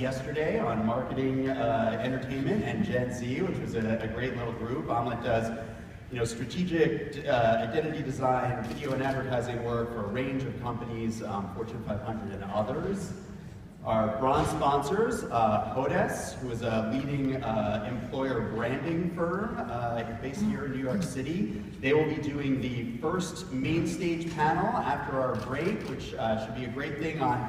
yesterday on marketing, entertainment, and Gen Z, which was a great little group. Omelette does strategic identity design, video and advertising work for a range of companies, Fortune 500 and others. Our bronze sponsors, Hodes, who is a leading employer branding firm based here in New York City. They will be doing the first main stage panel after our break, which should be a great thing on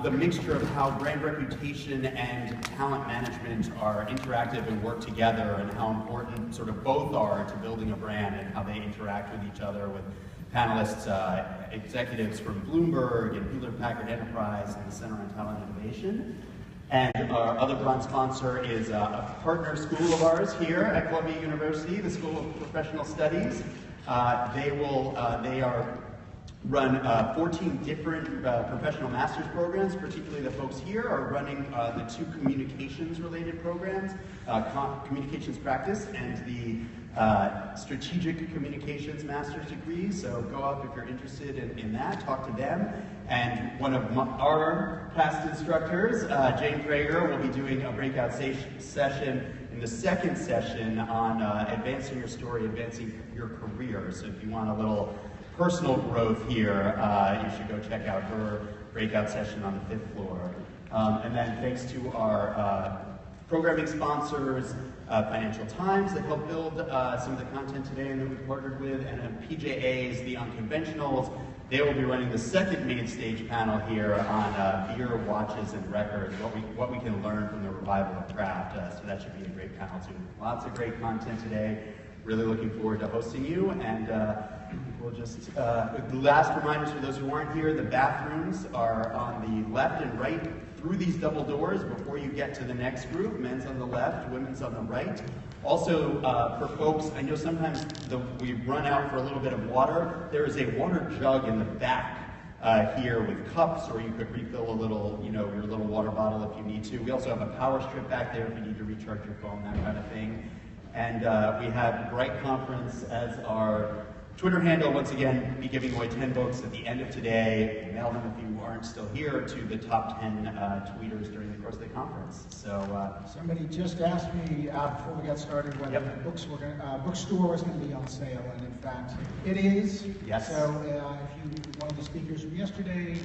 the mixture of how brand reputation and talent management are interactive and work together, and how important sort of both are to building a brand and how they interact with each other, with panelists, executives from Bloomberg and Hewlett-Packard Enterprise and the Center on Talent Innovation. And our other bronze sponsor is a partner school of ours here at Columbia University, the School of Professional Studies. They run 14 different professional master's programs. Particularly the folks here are running the 2 communications related programs, communications practice and the strategic communications master's degree. So go up if you're interested in that, talk to them. And one of our past instructors, Jane Prager, will be doing a breakout session in the second session on advancing your story, advancing your career. So if you want a little personal growth here, you should go check out her breakout session on the 5th floor. And then thanks to our programming sponsors, Financial Times, that helped build some of the content today and that we partnered with, and PJA's The Unconventionals. They will be running the second main stage panel here on beer, watches, and records, what we can learn from the revival of craft. So that should be a great panel too. Lots of great content today. Really looking forward to hosting you, and we'll just, the last reminders for those who aren't here, the bathrooms are on the left and right through these double doors before you get to the next group. Men's on the left, women's on the right. Also, for folks, I know sometimes we run out for a little bit of water. There is a water jug in the back here with cups, or you could refill a little, your little water bottle if you need to. We also have a power strip back there if you need to recharge your phone, that kind of thing. And we have BRITEconf as our Twitter handle. Once again, be giving away 10 books at the end of today. Mail them if you aren't still here to the top 10 tweeters during the course of the conference. So somebody just asked me before we got started whether the bookstore was going to be on sale, and in fact, it is. Yes. So if you one of the speakers from yesterday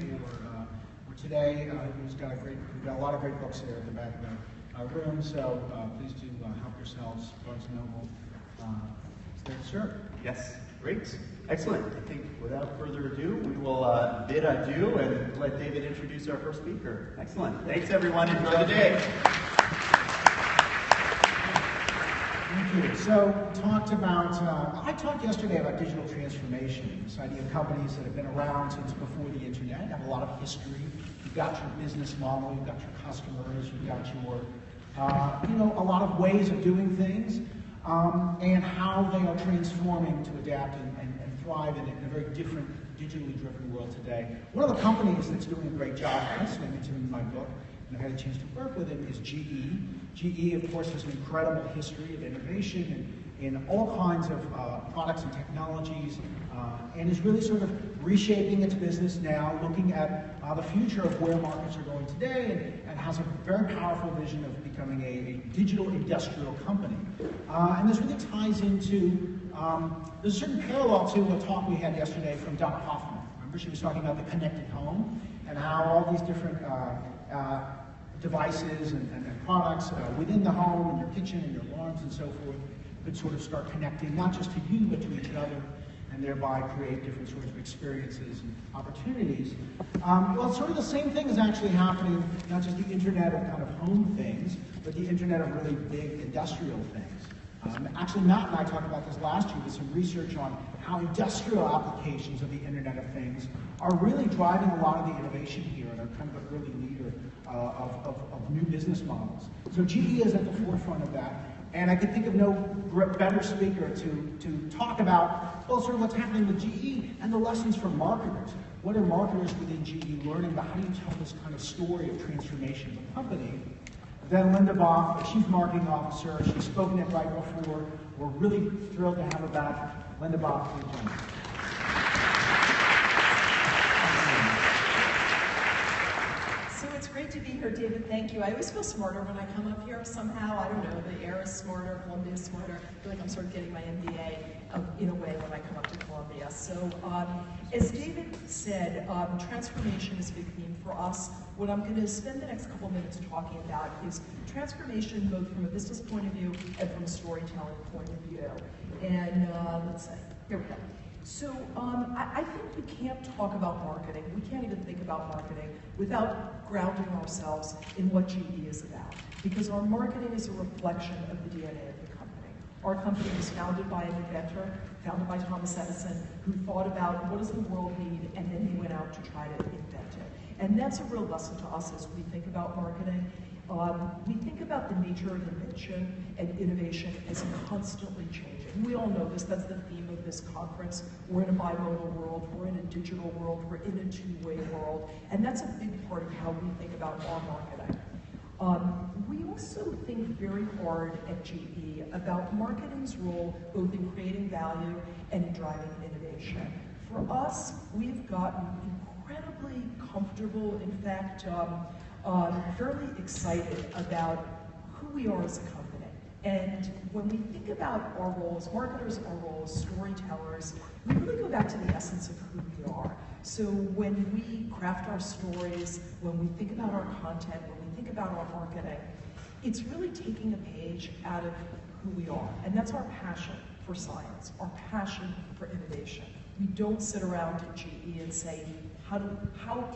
or today, we've got a lot of great books there at the back of the room. So please do help yourselves. Barnes & Noble is there to serve. Yes. Great. Excellent. I think without further ado, we will bid adieu and let David introduce our first speaker. Excellent. Thanks, everyone. Enjoy the day. Thank you. So, I talked yesterday about digital transformation, this idea of companies that have been around since before the internet, have a lot of history. You've got your business model, you've got your customers, you've got your, a lot of ways of doing things. And how they are transforming to adapt and thrive in a very different, digitally driven world today. One of the companies that's doing a great job, and I mentioned in my book, and I've had a chance to work with it, is GE. GE, of course, has an incredible history of innovation in all kinds of products and technologies, and is really sort of reshaping its business now, looking at the future of where markets are going today, and has a very powerful vision of becoming a digital industrial company. And this really ties into, there's a certain parallel to a talk we had yesterday from Donna Hoffman. Remember, she was talking about the connected home, and how all these different devices and products within the home, and your kitchen, and your alarms, and so forth, could sort of start connecting, not just to you, but to each other, and thereby create different sorts of experiences and opportunities. Well, sort of the same thing is actually happening, not just the internet of kind of home things, but the internet of really big industrial things. Actually, Matt and I talked about this last year with some research on how industrial applications of the Internet of Things are really driving a lot of the innovation here, and are kind of an early leader of new business models. So GE is at the forefront of that. And I could think of no better speaker to talk about, well, sort of what's happening with GE and the lessons for marketers. What are marketers within GE learning about how do you tell this kind of story of transformation of a company? Then Linda Boff, the Chief Marketing Officer, she's spoken at Bright before. We're really thrilled to have her back. Linda Boff, please join us. So it's great to be here, David. Thank you. I always feel smarter when I come up here somehow. I don't know, the air is smarter, Columbia is smarter. I feel like I'm sort of getting my MBA in a way when I come up to Columbia. So as David said, transformation is a big theme for us. What I'm going to spend the next couple minutes talking about is transformation both from a business point of view and from a storytelling point of view. And let's see, here we go. So I think we can't talk about marketing, we can't even think about marketing without grounding ourselves in what GE is about. Because our marketing is a reflection of the DNA of the company. Our company was founded by an inventor, founded by Thomas Edison, who thought about what does the world need, and then he went out to try to invent it. And that's a real lesson to us as we think about marketing. We think about the nature of invention and innovation as constantly changing. We all know this, that's the theme of this conference. We're in a bimodal world, we're in a digital world, we're in a two-way world, and that's a big part of how we think about our marketing. We also think very hard at GE about marketing's role both in creating value and in driving innovation. For us, we've gotten incredibly comfortable, in fact, fairly excited about who we are as a company. And when we think about our role as marketers, our role as storytellers, we really go back to the essence of who we are. So when we craft our stories, when we think about our content, when we think about our marketing, it's really taking a page out of who we are. And that's our passion for science, our passion for innovation. We don't sit around at GE and say, how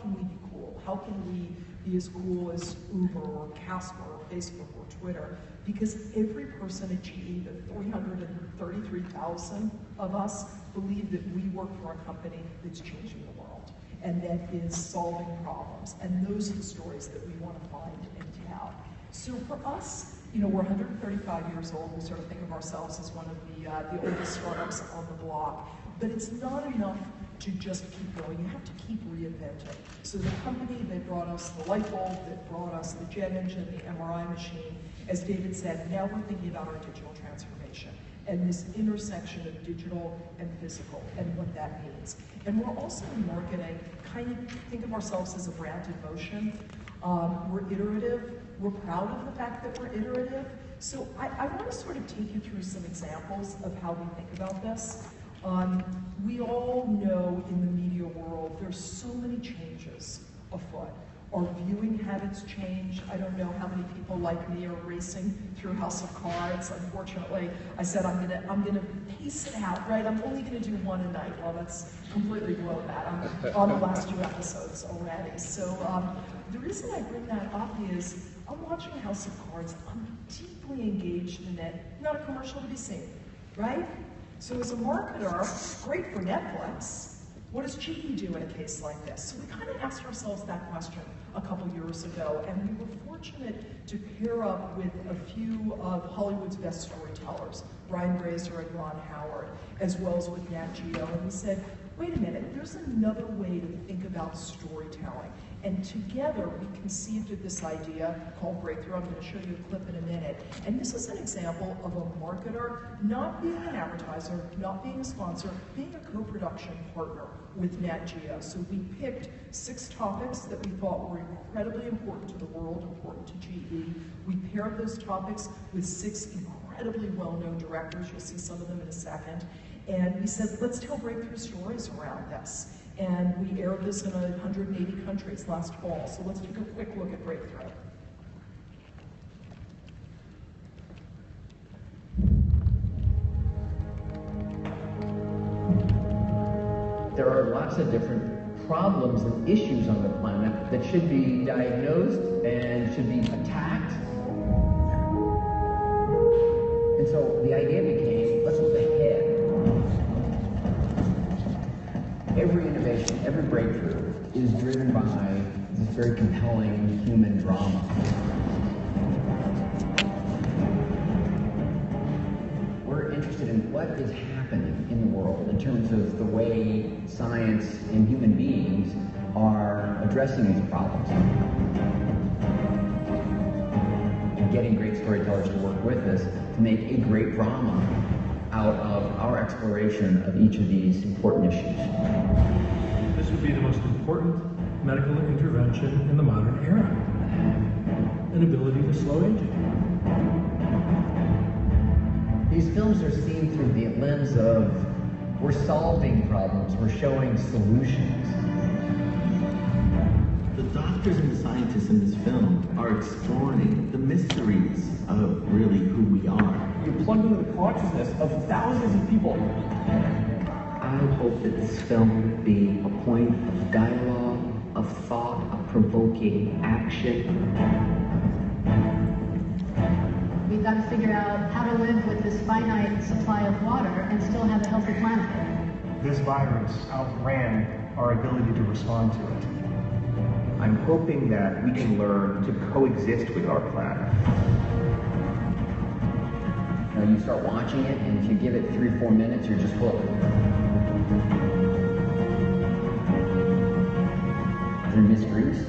can we be cool? How can we be as cool as Uber or Casper or Facebook or Twitter? Because every person at GE, the 333,000 of us, believe that we work for a company that's changing the world and that is solving problems. And those are the stories that we want to find and tell. So for us, you know, we're 135 years old. We sort of think of ourselves as one of the oldest startups on the block. But it's not enough to just keep going. You have to keep reinventing. So the company that brought us the light bulb, that brought us the jet engine, the MRI machine, as David said, now we're thinking about our digital transformation and this intersection of digital and physical and what that means. And we're also in marketing, kind of think of ourselves as a brand in motion. We're iterative. We're proud of the fact that we're iterative. So I want to sort of take you through some examples of how we think about this. We all know in the media world, there's so many changes afoot. Our viewing habits change. I don't know how many people like me are racing through House of Cards. Unfortunately, I said I'm gonna pace it out, right? I'm only gonna do one a night. Well, that's completely below that. I'm on the last 2 episodes already. So the reason I bring that up is I'm watching House of Cards. I'm deeply engaged in it. Not a commercial to be seen, right? So as a marketer, great for Netflix. What does GE do in a case like this? So we kind of asked ourselves that question a couple years ago, and we were fortunate to pair up with a few of Hollywood's best storytellers, Brian Grazer and Ron Howard, as well as with Nat Geo, and we said, wait a minute, there's another way to think about storytelling. And together, we conceived of this idea called Breakthrough. I'm going to show you a clip in a minute. And this is an example of a marketer not being an advertiser, not being a sponsor, being a co-production partner with Nat Geo. So we picked 6 topics that we thought were incredibly important to the world, important to GE. We paired those topics with 6 incredibly well-known directors. You'll see some of them in a second. And we said, let's tell breakthrough stories around this. And we aired this in 180 countries last fall. So let's take a quick look at Breakthrough. There are lots of different problems and issues on the planet that should be diagnosed and should be attacked. And so the idea became, let's look ahead. Every innovation, every breakthrough is driven by this very compelling human drama. We're interested in what is happening in the world in terms of the way science and human beings are addressing these problems. And getting great storytellers to work with us to make a great drama out of our exploration of each of these important issues. This would be the most important medical intervention in the modern era. an ability to slow aging. These films are seen through the lens of we're solving problems, we're showing solutions. The doctors and the scientists in this film are exploring the mysteries of really who we are. You're plugged into the consciousness of thousands of people. I hope that this film will be a point of dialogue, of thought, of provoking action. We've got to figure out how to live with this finite supply of water and still have a healthy planet. This virus outran our ability to respond to it. I'm hoping that we can learn to coexist with our planet. You know, you start watching it, and if you give it 3 or 4 minutes, you're just hooked. Their mysteries,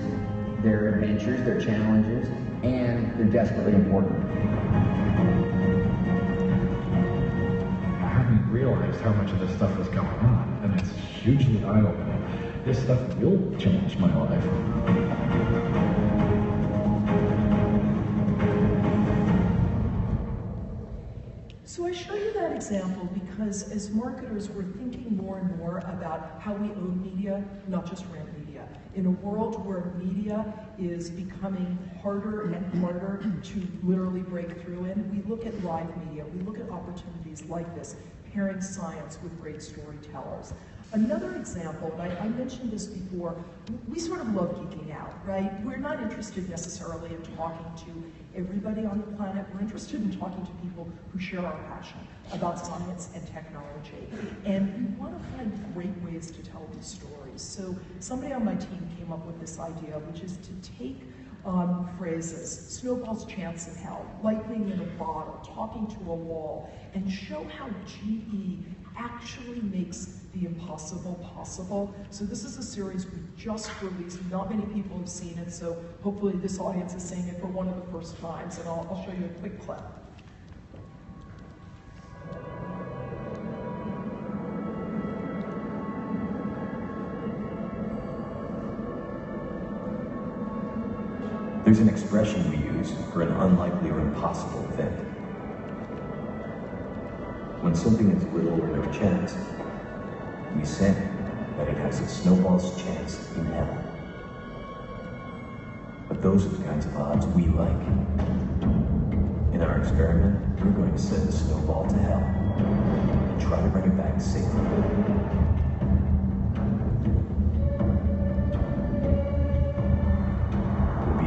their adventures, their challenges, and they're desperately important. I hadn't realized how much of this stuff was going on, and it's hugely eye-opening. This stuff will change my life. So I show you that example because as marketers, we're thinking more and more about how we own media, not just rent media. In a world where media is becoming harder and harder to literally break through in, we look at live media, we look at opportunities like this, pairing science with great storytellers. Another example, and I mentioned this before, we sort of love geeking out, right? We're not interested necessarily in talking to everybody on the planet. We're interested in talking to people who share our passion about science and technology. And we want to find great ways to tell these stories. So somebody on my team came up with this idea, which is to take phrases, snowball's chance in hell, lightning in a bottle, talking to a wall, and show how GE actually makes the impossible possible. So this is a series we just released. Not many people have seen it, so hopefully this audience is seeing it for one of the first times, and I'll show you a quick clip. There's an expression we use for an unlikely or impossible event. When something has little or no chance, we say that it has a snowball's chance in hell. But those are the kinds of odds we like. In our experiment, we're going to send the snowball to hell and try to bring it back safely.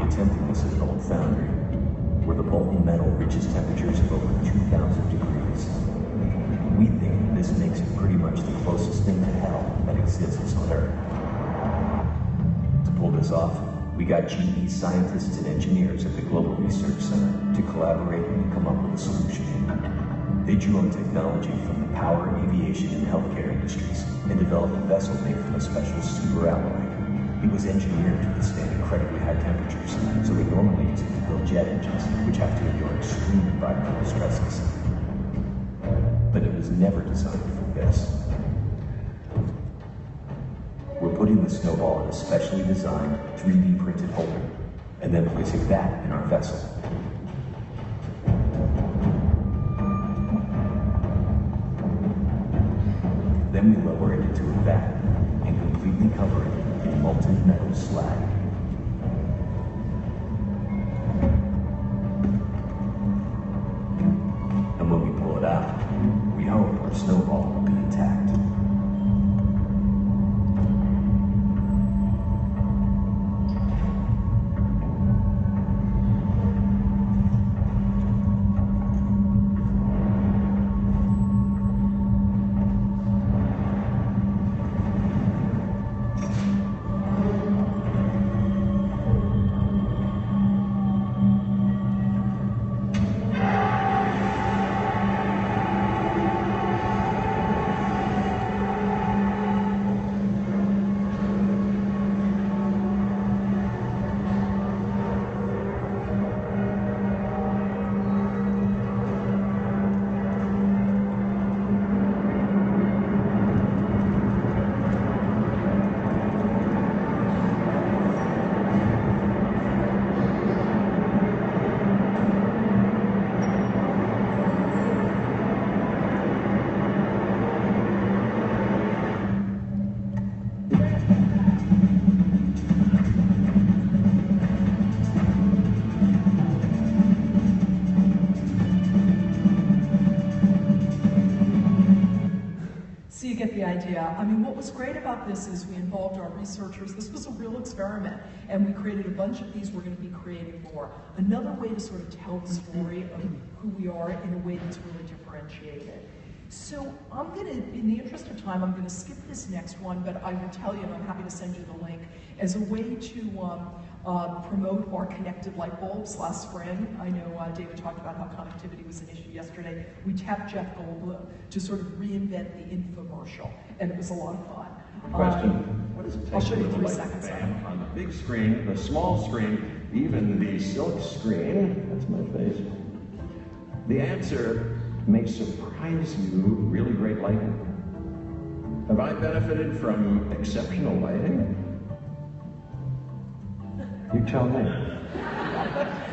Attempting this at an old foundry, where the molten metal reaches temperatures of over 2,000 degrees. We think this makes it pretty much the closest thing to hell that exists on Earth. To pull this off, we got GE scientists and engineers at the Global Research Center to collaborate and come up with a solution. They drew on technology from the power, aviation, and healthcare industries and developed a vessel made from a special superalloy. It was engineered to withstand incredibly high temperatures, so we normally use it to build jet engines, which have to endure extreme environmental stresses. But it was never designed for this. We're putting the snowball in a specially designed 3D printed holder, and then placing that in our vessel. Then we lower it into a vat and completely cover it in molten metal slag. And when we pull it out, we hope our snowball will be intact. Yeah, I mean, what was great about this is we involved our researchers. This was a real experiment, and we created a bunch of these. We're going to be creating more. Another way to sort of tell the story of who we are in a way that's really differentiated. So I'm going to, in the interest of time, I'm going to skip this next one, but I will tell you, and I'm happy to send you the link, as a way to promote our connected light bulbs last spring. I know David talked about how connectivity was an issue yesterday. We tapped Jeff Goldblum to sort of reinvent the infomercial, and it was a lot of fun. Question, what does it take I'll show to you put a 3 light seconds. fan on the big screen, the small screen, even the silk screen? That's my face. The answer may surprise you, really great lighting. Have I benefited from exceptional lighting? You tell me.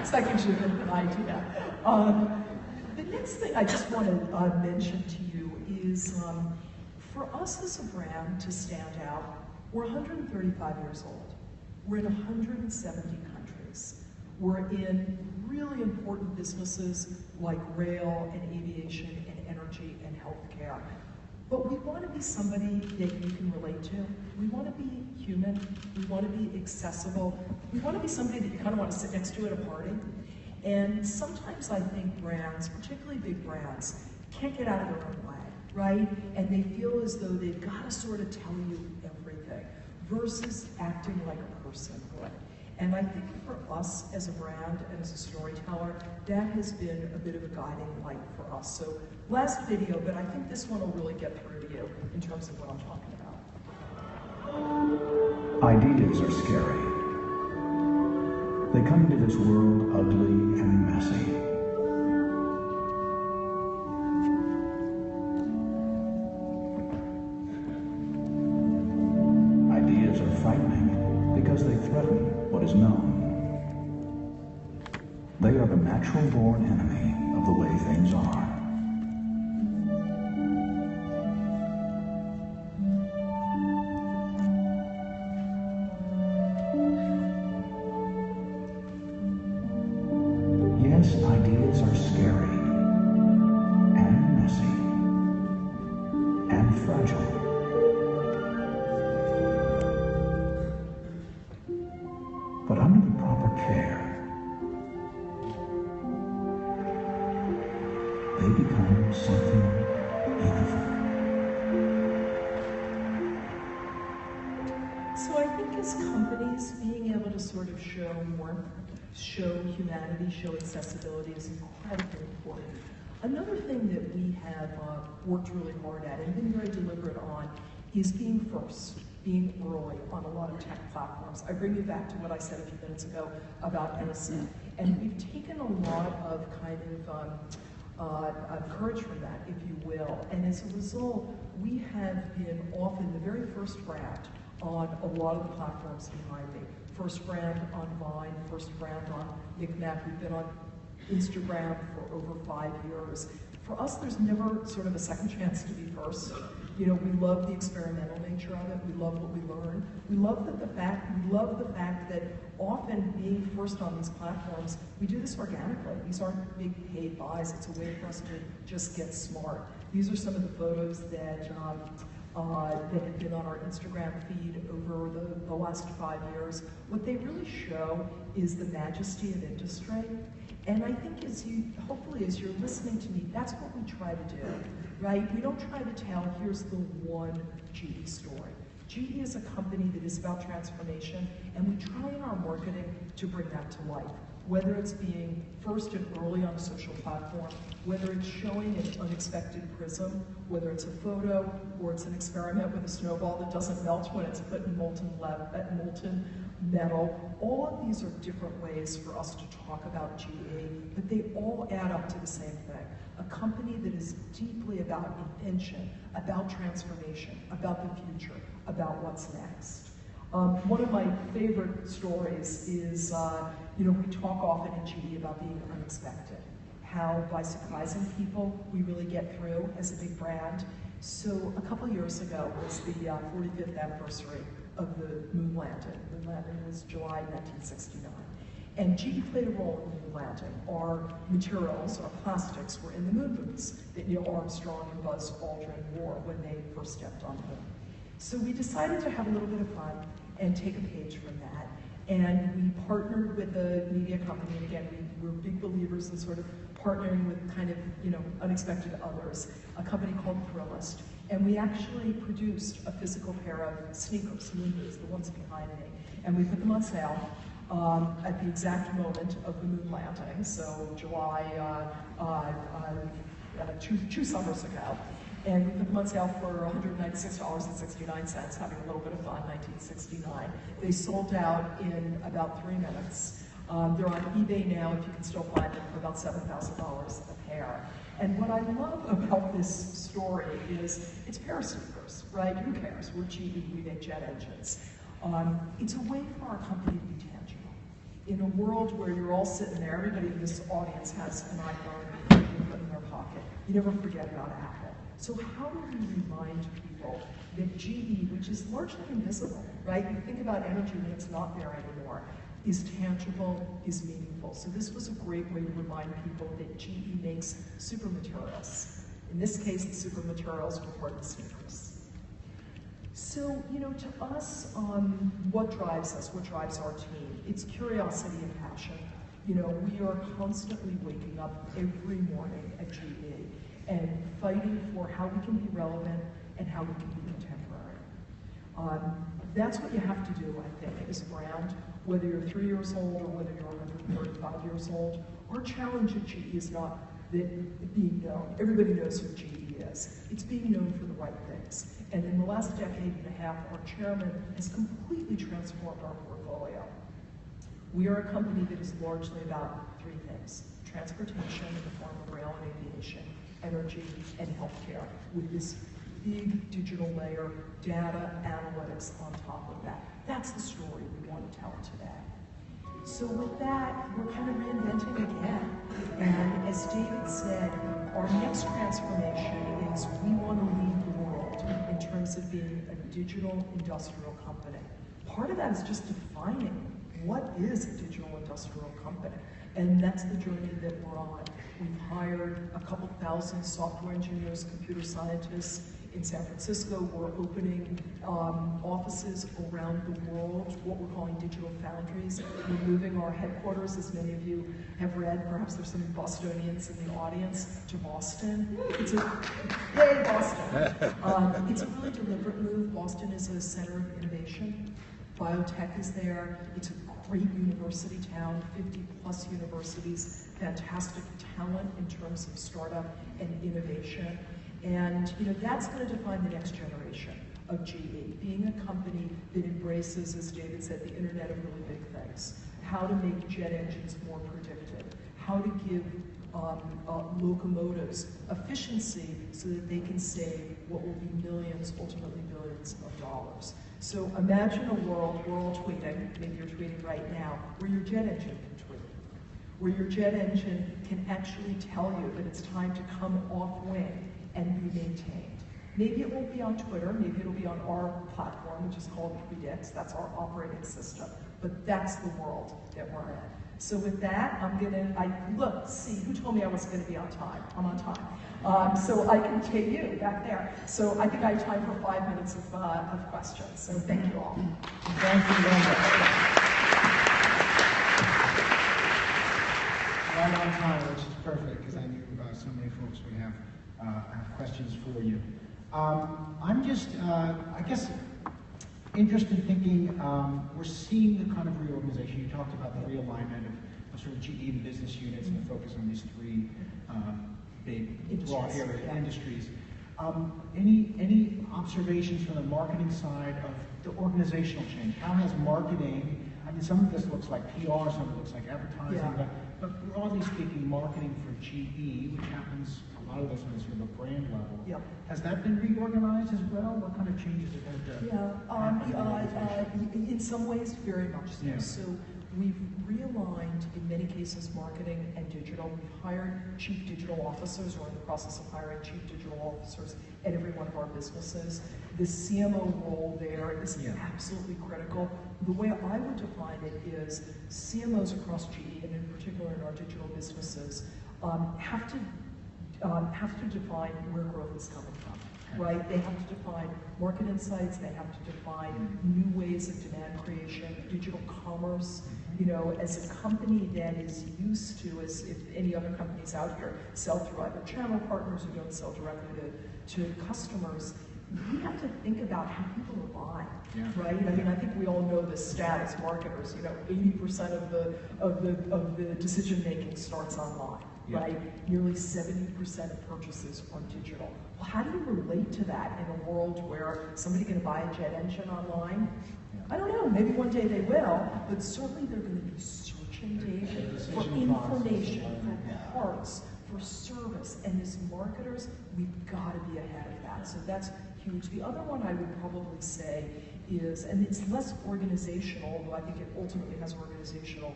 So that gives you an idea. The next thing I just want to mention to you is for us as a brand to stand out, we're 135 years old. We're in 170 countries. We're in really important businesses like rail and aviation and energy and healthcare. But we want to be somebody that you can relate to. We want to be human. We want to be accessible. We want to be somebody that you kind of want to sit next to at a party. And sometimes I think brands, particularly big brands, can't get out of their own way, right? And they feel as though they've got to sort of tell you everything versus acting like a person would. And I think for us as a brand and as a storyteller, that has been a bit of a guiding light for us. So last video, but I think this one will really get through to you in terms of what I'm talking about. Ideas are scary. They come into this world ugly and messy. Ideas are frightening because they threaten what is known. They are the natural-born enemy of the way things are. Yes, ideas are scary and messy and fragile. But under the proper care, they become something beautiful. So I think as companies, being able to sort of show warmth, show humanity, show accessibility is incredibly important. Another thing that we have worked really hard at and been very deliberate on is being first, being early on a lot of tech platforms. I bring you back to what I said a few minutes ago about innocent. And we've taken a lot of kind of courage from that, if you will. And as a result, we have been often the very first brand on a lot of the platforms behind me. First brand on Vine, first brand on Micmac. We've been on Instagram for over 5 years. For us, there's never sort of a second chance to be first. You know, we love the experimental nature of it. We love what we learn. We love the fact that often being first on these platforms, we do this organically. These aren't big paid buys. It's a way for us to just get smart. These are some of the photos that have been on our Instagram feed over the last 5 years. What they really show is the majesty of industry. And I think hopefully as you're listening to me, that's what we try to do, right? We don't try to tell, here's the one GE story. GE is a company that is about transformation, and we try in our marketing to bring that to life. Whether it's being first and early on a social platform, whether it's showing an unexpected prism, whether it's a photo or it's an experiment with a snowball that doesn't melt when it's put in molten metal, all of these are different ways for us to talk about GE, but they all add up to the same thing. A company that is deeply about invention, about transformation, about the future, about what's next. One of my favorite stories is, we talk often in GE about being unexpected, how by surprising people, we really get through as a big brand. So a couple years ago was the 45th anniversary of the moon landing. The moon landing was July 1969. And GE played a role in the moon landing. Our materials, our plastics, were in the moon boots that Neil Armstrong and Buzz Aldrin wore when they first stepped on the moon. So we decided to have a little bit of fun and take a page from that. And we partnered with a media company, and again, we're big believers in sort of partnering with kind of, unexpected others, a company called Thrillist. And we actually produced a physical pair of sneakers, moon boots, the ones behind me, and we put them on sale at the exact moment of the moon landing, so July, two summers ago. And we put them on sale for $196.69, having a little bit of fun, 1969. They sold out in about 3 minutes. They're on eBay now, if you can still find them, for about $7,000 a pair. And what I love about this story is it's pair of sneakers, right? Who cares? We're GE, we make jet engines. It's a way for our company to be tangible. In a world where you're all sitting there, everybody in this audience has an iPhone in their pocket. You never forget about Apple. So how do we remind people that GE, which is largely invisible, right? You think about energy when it's not there anymore, is tangible, is meaningful. So this was a great way to remind people that GE makes super materials. In this case, the super materials were for the sneakers. So, to us, what drives us, what drives our team? It's curiosity and passion. We are constantly waking up every morning at GE and fighting for how we can be relevant and how we can be contemporary. That's what you have to do, I think, as a brand, whether you're 3 years old or whether you're 135 years old. Our challenge at GE is not that being known. Everybody knows who GE is. It's being known for the right things. And in the last decade and a half, our chairman has completely transformed our portfolio. We are a company that is largely about 3 things: transportation in the form of rail and aviation, energy, and healthcare, with this big digital layer, data, analytics on top of that. That's the story we want to tell today. So with that, we're kind of reinventing again. And as David said, our next transformation is we want to lead the world in terms of being a digital industrial company. Part of that is just defining what is a digital industrial company. And that's the journey that we're on. We've hired a couple thousand software engineers, computer scientists in San Francisco. We're opening offices around the world, what we're calling digital foundries. We're moving our headquarters, as many of you have read, perhaps there's some Bostonians in the audience, to Boston. Yay, Boston! It's a really deliberate move. Boston is a center of innovation. Biotech is there. It's a great university town, 50+ universities, fantastic talent in terms of startup and innovation. And that's going to define the next generation of GE, being a company that embraces, as David said, the Internet of really big things. How to make jet engines more predictive, how to give locomotives efficiency so that they can save what will be millions, ultimately billions of dollars. So imagine a world, we're all tweeting, maybe you're tweeting right now, where your jet engine can tweet, where your jet engine can actually tell you that it's time to come off wing and be maintained. Maybe it won't be on Twitter, maybe it'll be on our platform, which is called BRITEconf, that's our operating system, but that's the world that we're in. So with that, look, see, who told me I wasn't going to be on time? I'm on time. So I can take you back there. So I think I have time for 5 minutes of questions. So thank you all. Thank you, Linda. Right on time, which is perfect, because I knew so many folks would have questions for you. I'm just, I guess, interested in thinking, we're seeing the kind of reorganization. You talked about the realignment of sort of GE, the business units, and the focus on these 3 big, broad area industries. Any observations from the marketing side of the organizational change? How has marketing, I mean, some of this looks like PR, some of it looks like advertising, but broadly speaking, marketing for GE, which happens a lot of this on sort of a brand level, has that been reorganized as well? What kind of changes have had to in some ways, very much so. So we've realigned, in many cases, marketing and digital. We've hired chief digital officers, or in the process of hiring chief digital officers at every one of our businesses. The CMO role there is absolutely critical. The way I would define it is CMOs across GE, and in particular in our digital businesses, have to define where growth is coming from. right? They have to define market insights, they have to define new ways of demand creation, digital commerce. You know, as a company that is used to, as if any other companies out here sell through either channel partners or don't sell directly to customers, we have to think about how people are buying, right? I mean, I think we all know this stat as marketers. You know, 80% of the decision making starts online, right? Nearly 70% of purchases are digital. Well, how do you relate to that in a world where somebody's going to buy a jet engine online? I don't know. Maybe one day they will, but certainly they're going to be searching data for information, for parts, for service, and as marketers, we've got to be ahead of that. So that's huge. The other one I would probably say is, and it's less organizational, although I think it ultimately has organizational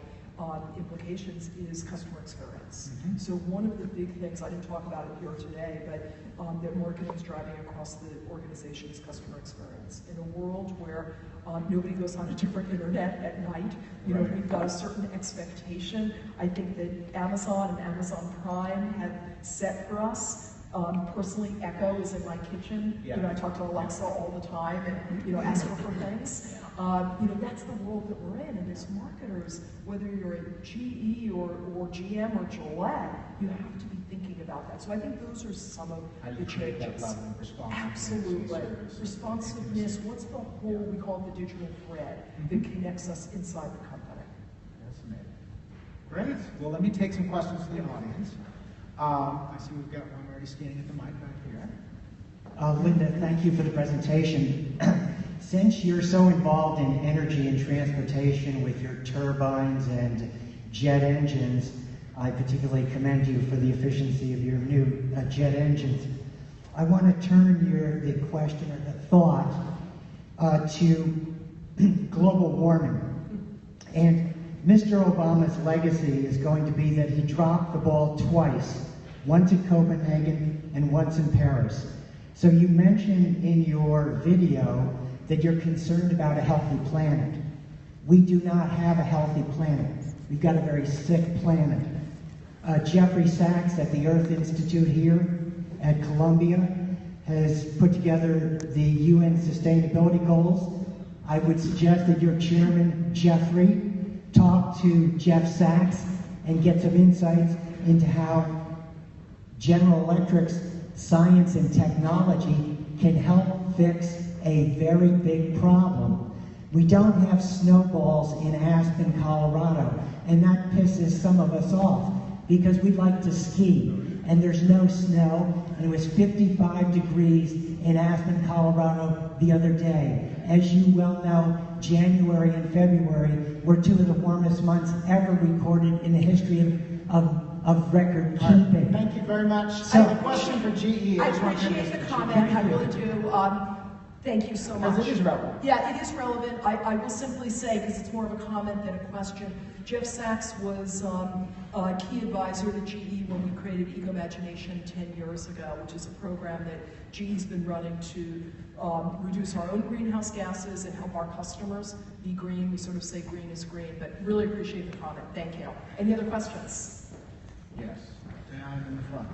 implications, is customer experience. So one of the big things, I didn't talk about it here today, but that marketing is driving across the organization is customer experience. In a world where nobody goes on a different internet at night, you know, we've got a certain expectation. I think that Amazon and Amazon Prime have set for us. Personally, Echo is in my kitchen. You know, I talk to Alexa all the time and, you know, ask her for things. You know, that's the world that we're in. And as marketers, whether you're at GE or GM or Gillette, you have to be thinking about that. So I think those are some of the changes. Absolutely. Responsiveness, what's the whole, we call it the digital thread that connects us inside the company. Fascinating. Great. Well, let me take some questions from the audience. I see we've got one already standing at the mic back here. Linda, thank you for the presentation. Since you're so involved in energy and transportation with your turbines and jet engines, I particularly commend you for the efficiency of your new jet engines. I want to turn the question or the thought to global warming. And Mr. Obama's legacy is going to be that he dropped the ball twice, once in Copenhagen and once in Paris. So you mentioned in your video that you're concerned about a healthy planet. We do not have a healthy planet. We've got a very sick planet. Jeffrey Sachs at the Earth Institute here at Columbia has put together the UN Sustainability Goals. I would suggest that your chairman, Jeffrey, talk to Jeff Sachs and get some insights into how General Electric's science and technology can help fix a very big problem. We don't have snowballs in Aspen, Colorado, and that pisses some of us off because we like to ski, and there's no snow, and it was 55 degrees in Aspen, Colorado the other day. As you well know, January and February were two of the warmest months ever recorded in the history of record keeping. Thank you very much. So, I have a question for GE. I appreciate the comment, I really do. Thank you so much. Because it is relevant. Yeah, it is relevant. I will simply say, because it's more of a comment than a question, Jeff Sachs was a key advisor to GE when we created Eco-Imagination 10 years ago, which is a program that GE's been running to reduce our own greenhouse gases and help our customers be green. We sort of say green is green, but really appreciate the comment. Thank you. Any other questions? Yes, down in the front.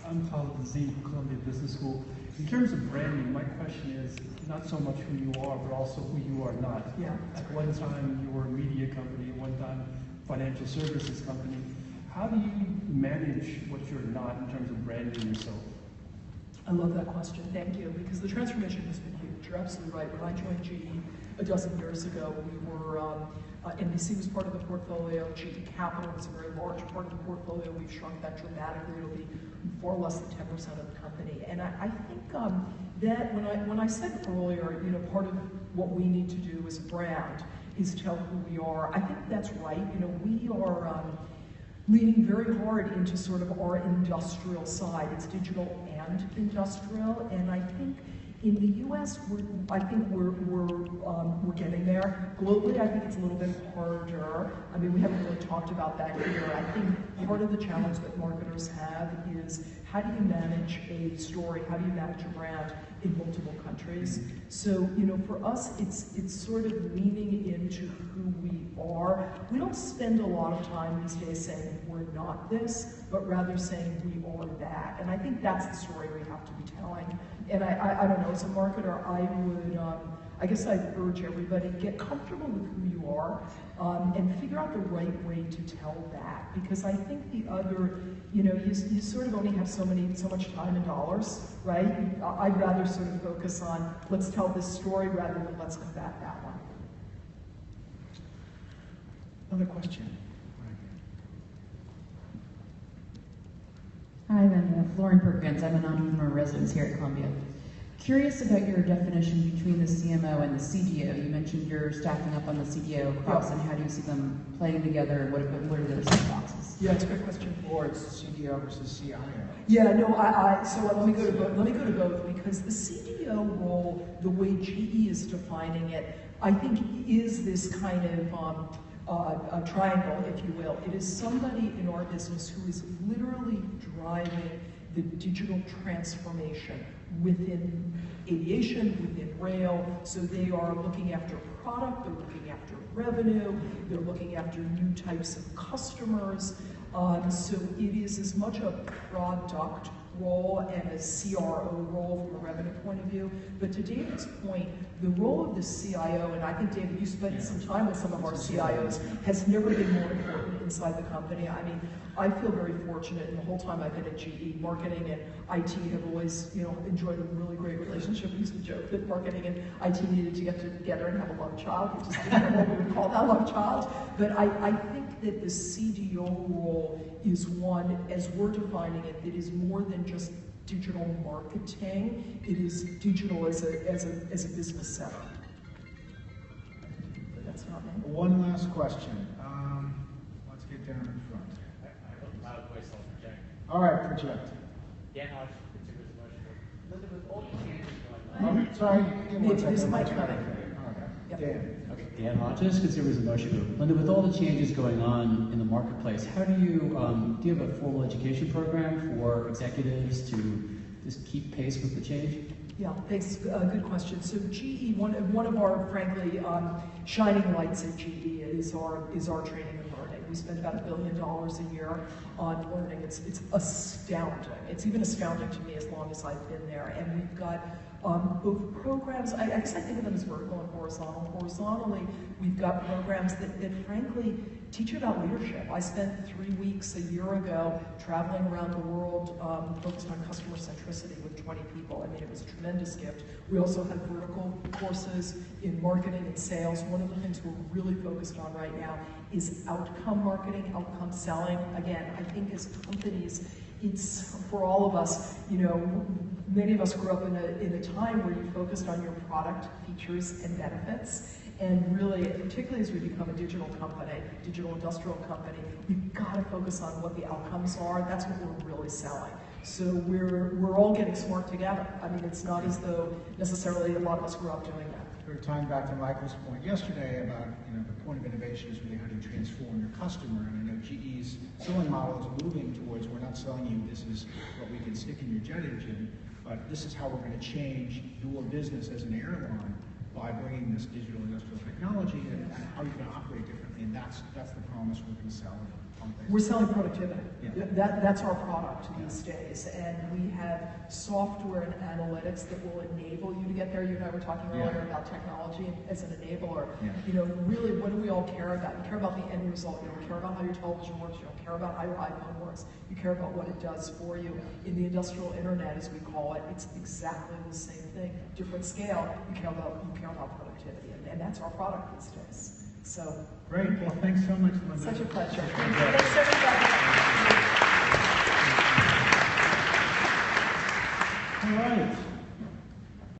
I'm Khalid Aziz from Columbia Business School. In terms of branding, my question is not so much who you are, but also who you are not. Yeah. At one time, you were a media company, one time, financial services company. How do you manage what you're not in terms of branding yourself? I love that question. Thank you, because the transformation has been huge. You're absolutely right. When I joined GE a dozen years ago, we were, NBC was part of the portfolio, GE Capital was a very large part of the portfolio. We've shrunk that dramatically. It'll be far less than 10% of the company. And I think that when I said earlier, you know, part of what we need to do as a brand is tell who we are. I think that's right. You know, we are leaning very hard into sort of our industrial side. It's digital and industrial, and I think in the U.S., we're getting there. Globally, I think it's a little bit harder. I mean, we haven't really talked about that here. I think part of the challenge that marketers have is how do you manage a story? How do you manage a brand in multiple countries? So, you know, for us, it's sort of leaning into who we are. We don't don't spend a lot of time these days saying we're not this, but rather saying we are that. And I think that's the story we have to be telling. And I don't know, as a marketer, I guess I'd urge everybody, get comfortable with who you are and figure out the right way to tell that. Because I think the other, you sort of only have so much time and dollars, right? I'd rather sort of focus on, let's tell this story rather than let's combat that one. Another question. Hi, I'm Lauren Perkins. I'm an entrepreneur resident here at Columbia. Curious about your definition between the CMO and the CDO. You mentioned you're stacking up on the CDO cross, and how do you see them playing together? What are those boxes? Yeah, it's a good question. Or it's CDO versus CIO. Yeah, no, so let me go to both. Let me go to both, because the CDO role, the way GE is defining it, I think is this kind of a triangle, if you will. It is somebody in our business who is literally driving the digital transformation within aviation, within rail. So they are looking after product, they're looking after revenue, they're looking after new types of customers. So it is as much a product role and a CRO role from a revenue point of view. But to David's point, the role of the CIO, and I think, David, you spent some time with some of our CIOs, has never been more important inside the company. I mean, I feel very fortunate, and the whole time I've been at GE, marketing and IT have always, enjoyed a really great relationship. We used to joke that marketing and IT needed to get together and have a love child. We just didn't know what we would call that love child. But I think that the CDO role is one, as we're defining it, that is more than just digital marketing. It is digital as a business setup. But that's not me. One last question. Let's get down in front. I have a loud voice, I'll project. All right, project. Dan Hodge, Consumers Emotional. Linda, with all the changes going on. Sorry, give me one This second. mic coming. Dan. Okay, Dan Hodges, Consumers Emotion Group. Linda, with all the changes going on in the marketplace, how do you have a formal education program for executives to just keep pace with the change? Yeah, thanks. Good question. So GE, one of our, frankly, shining lights at GE is our training and learning. We spend about $1 billion a year on learning. It's astounding. It's even astounding to me as long as I've been there. And we've got both programs, I guess I think of them as vertical and horizontal. Horizontally, we've got programs that frankly teach about leadership. I spent 3 weeks a year ago traveling around the world focused on customer centricity with 20 people. I mean, it was a tremendous gift. We also have vertical courses in marketing and sales. One of the things we're really focused on right now is outcome marketing, outcome selling. Again, I think as companies, it's for all of us, many of us grew up in a time where you focused on your product, features, and benefits. And really, particularly as we become a digital company, digital industrial company, we've got to focus on what the outcomes are. That's what we're really selling. So we're all getting smart together. I mean, it's not as though necessarily a lot of us grew up doing that. We're tying back to Michael's point yesterday about the point of innovation is really how do you transform your customer. And I know GE's selling model is moving towards we're not selling you this is what we can stick in your jet engine, but this is how we're going to change your business as an airline by bringing this digital industrial technology and how you're going to operate differently. And that's the promise we're going to sell. We're selling productivity. Yeah. That's our product these days. And we have software and analytics that will enable you to get there. You and I were talking earlier about technology as an enabler. Yeah. Really, what do we all care about? You care about the end result. You don't care about how your television works. You don't care about how your iPhone works. You care about what it does for you. In the industrial internet, as we call it, it's exactly the same thing. Different scale. You care about productivity. And that's our product these days. So great. Well, thanks so much, Linda. Such a pleasure. Thanks, everybody. All right.